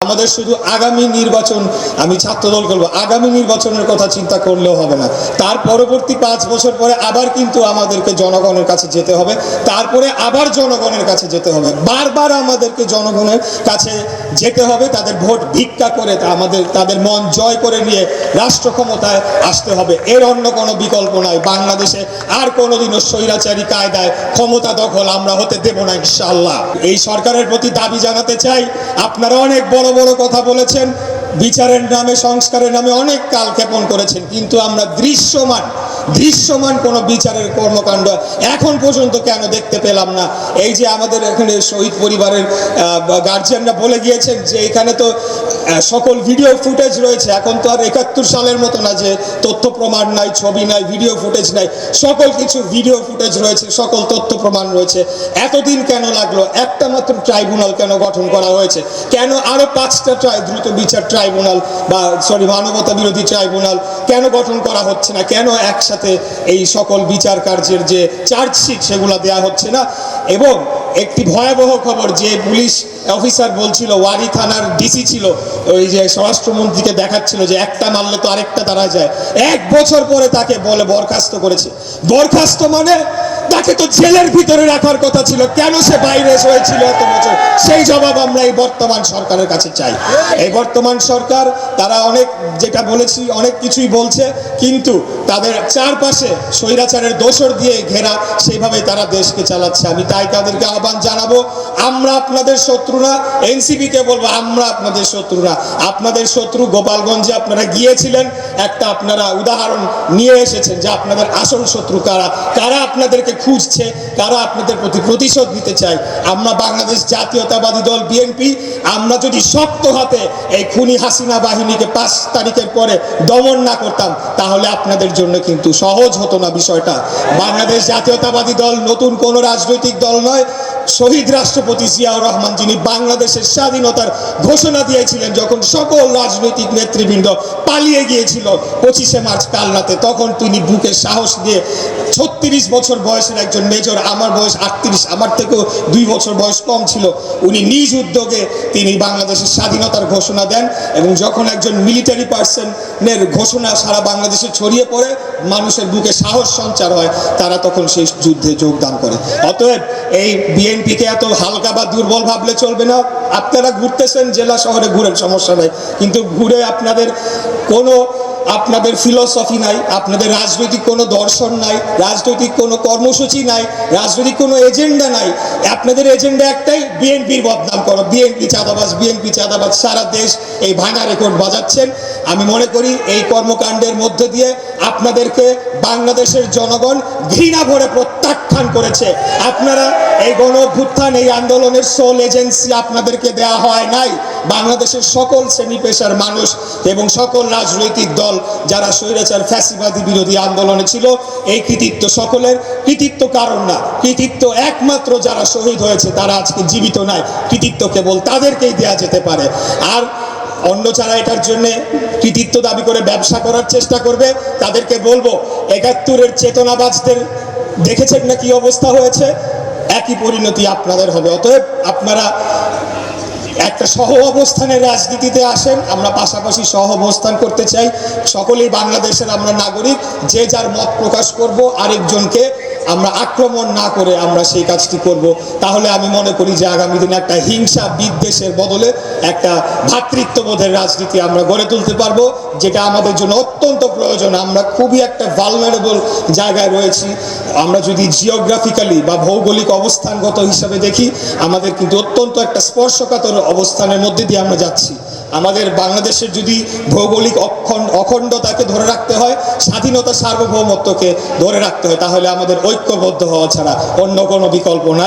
আমাদের শুধু আগামী নির্বাচন, আমি ছাত্রদল করবো, আগামী নির্বাচনের কথা চিন্তা করলেও হবে না। তার পরবর্তী 5 বছর পরে আবার কিন্তু আমাদেরকে জনগণের কাছে যেতে হবে, তারপরে আবার জনগণের কাছে যেতে হবে, বারবার আমাদেরকে জনগণের কাছে যেতে হবে, তাদের ভোট ভিক্ষা করে তাদের মন জয় করে নিয়ে রাষ্ট্র ক্ষমতায় আসতে হবে। এর অন্য কোনো বিকল্প নাই। বাংলাদেশে আর কোনোদিনও স্বৈরাচারী কায়দায় ক্ষমতা দখল আমরা হতে দেব না ইনশাআল্লাহ। এই সরকারের প্রতি দাবি জানাতে চাই, আপনারা অনেক বড় বড় কথা বলেছেন, বিচারের নামে সংস্কারের নামে অনেক কালক্ষেপণ করেছেন, কিন্তু আমরা দৃশ্যমান কোনো বিচারের কর্মকাণ্ড এখন পর্যন্ত কেন দেখতে পেলাম না? এই যে আমাদের এখানে শহীদ পরিবারের গার্জিয়ানরা বলে গিয়েছেন যে এখানে তো সকল ভিডিও ফুটেজ রয়েছে। এখন তো আর 71 সালের মতো না যে তথ্য প্রমাণ নাই, ছবি নাই, ভিডিও ফুটেজ নাই, সকল কিছু ভিডিও ফুটেজ রয়েছে, সকল তথ্য প্রমাণ রয়েছে। এতদিন কেন লাগলো? একটা মাত্র ট্রাইব্যুনাল কেন গঠন করা হয়েছে? কেন আরো 5টা দ্রুত বিচার ট্রাইব্যুনাল বা মানবতা বিরোধী ট্রাইব্যুনাল কেন গঠন করা হচ্ছে না? কেন একসাথে এই সকল বিচার কার্যের যে চার্জশিট সেগুলো দেয়া হচ্ছে না? এবং একটি ভয়াবহ খবর, যে পুলিশ অফিসার বলছিল, ওয়ারি থানার ডিসি ছিল, ওই যে স্বরাষ্ট্রমন্ত্রীকে দেখাচ্ছিল যে একটা মারলে তো আরেকটা তারা যায়, 1 বছর পরে তাকে বলে বরখাস্ত করেছে। বরখাস্ত মানে তাকে তো জেলের ভিতরে রাখার কথা ছিল, কেন সে বাইরে হয়েছিল এত বছর? সেই জবাব আমরা এই বর্তমান সরকারের কাছে চাই। এই বর্তমান সরকার তারা অনেক, যেটা বলেছি, অনেক কিছুই বলছে, কিন্তু তাদের চারপাশে স্বৈরাচারের দোসর দিয়ে ঘেরা, সেইভাবে তারা দেশকে চালাচ্ছে। আমি তাই তাদেরকে আহ্বান জানাবো, আমরা আপনাদের শত্রু না। এনসিপিকে বলবো, আমরা আপনাদের শত্রু না। আপনাদের শত্রু গোপালগঞ্জে আপনারা গিয়েছিলেন, একটা আপনারা উদাহরণ নিয়ে এসেছেন যে আপনাদের আসল শত্রু কারা, কারা আপনাদেরকে খুঁজছে, কারা আপনাদের প্রতি প্রতিশোধ নিতে চায়। আমরা বাংলাদেশ জাতীয়তাবাদী দল বিএনপি, আমরা যদি শক্ত হাতে এই খুনি হাসিনা বাহিনীকে 5 তারিখের পরে দমন না করতাম, তাহলে আপনাদের জন্য কিন্তু সহজ হতো না বিষয়টা। বাংলাদেশ জাতীয়তাবাদী দল নতুন কোনো রাজনৈতিক দল নয়। শহীদ রাষ্ট্রপতি জিয়াউর রহমান, যিনি বাংলাদেশের স্বাধীনতার ঘোষণা দিয়েছিলেন, যখন সকল রাজনৈতিক নেতৃবৃন্দ পালিয়ে গিয়েছিল 25শে মার্চ কাল রাতে, তখন তিনি বুকে সাহস দিয়ে 36 বছর বয়সের একজন মেজর, আমার বয়স 38, আমার থেকেও 2 বছর বয়স কম ছিল, উনি নিজ উদ্যোগে তিনি বাংলাদেশের স্বাধীনতার ঘোষণা দেন। এবং যখন একজন মিলিটারি পার্সনের ঘোষণা সারা বাংলাদেশে ছড়িয়ে পড়ে, মানুষের বুকে সাহস সঞ্চার হয়, তারা তখন সেই যুদ্ধে যোগদান করে। অতএব এই বিএনপিকে এত হালকা বা দুর্বল ভাবলে চলবে না। আপনারা ঘুরতেছেন, জেলা শহরে ঘুরেন, সমস্যা নাই, কিন্তু ঘুরে আপনাদের ফিলোসফি নাই, আপনাদের রাজনৈতিক কোনো দর্শন নাই, রাজনৈতিক কোনো কর্মসূচি নাই, রাজনৈতিক কোনো এজেন্ডা নাই। আপনাদের এজেন্ডা একটাই, বিএনপির বদনাম করো, বিএনপি চাঁদাবাজ, বিএনপি চাঁদাবাজ। সারা দেশ এই ভাঙা রেকর্ড বাজাচ্ছেন। আমি মনে করি এই কর্মকাণ্ডের মধ্যে দিয়ে আপনাদেরকে বাংলাদেশের জনগণ ঘৃণা ভরে প্রত্যাখ্যান করেছে। আপনারা এই গণ অভ্যুত্থান, এই আন্দোলনের সোল এজেন্সি আপনাদেরকে দেয়া হয় নাই। বাংলাদেশের সকল শ্রেণী পেশার মানুষ এবং সকল রাজনৈতিক দল যারা স্বৈরাচার ফ্যাসিবাদী বিরোধী আন্দোলনে ছিল, এই কৃতিত্ব সকলের। কৃতিত্ব কারণ না, কৃতিত্ব একমাত্র যারা শহীদ হয়েছে তারা আজকে জীবিত নাই, কৃতিত্ব কেবল তাদেরকেই দেয়া যেতে পারে। আর অন্য যারা এটার জন্য কৃতিত্ব দাবি করে ব্যবসা করার চেষ্টা করবে, তাদেরকে বলবো, 71-এর চেতনাবাজদের দেখেছেন না কি অবস্থা হয়েছে? একই পরিণতি আপনাদের হবে। অতএব আপনারা একটা সহ অবস্থানের রাজনীতিতে আসেন, আমরা পাশাপাশি সহ অবস্থান করতে চাই। সকলেই বাংলাদেশের আমরা নাগরিক, যে যার মত প্রকাশ করব, আরেকজনকে আমরা আক্রমণ না করে আমরা সেই কাজটি করব। তাহলে আমি মনে করি যে আগামী দিনে একটা হিংসা বিদ্বেষের বদলে একটা ভ্রাতৃত্ববোধের রাজনীতি আমরা গড়ে তুলতে পারবো, যেটা আমাদের জন্য অত্যন্ত প্রয়োজন। আমরা খুবই একটা ভালনারেবল জায়গায় রয়েছি। আমরা যদি জিওগ্রাফিক্যালি বা ভৌগোলিক অবস্থানগত হিসাবে দেখি, আমাদের কিন্তু অত্যন্ত একটা স্পর্শকাতর অবস্থানের মধ্যে দিয়ে আমরা যাচ্ছি। আমাদের বাংলাদেশের যদি ভৌগোলিক অখণ্ডতাকে ধরে রাখতে হয়, স্বাধীনতা সার্বভৌমত্বকে ধরে রাখতে হয়, তাহলে আমাদের ঐক্যবদ্ধ হওয়া ছাড়া অন্য কোনো বিকল্প নাই।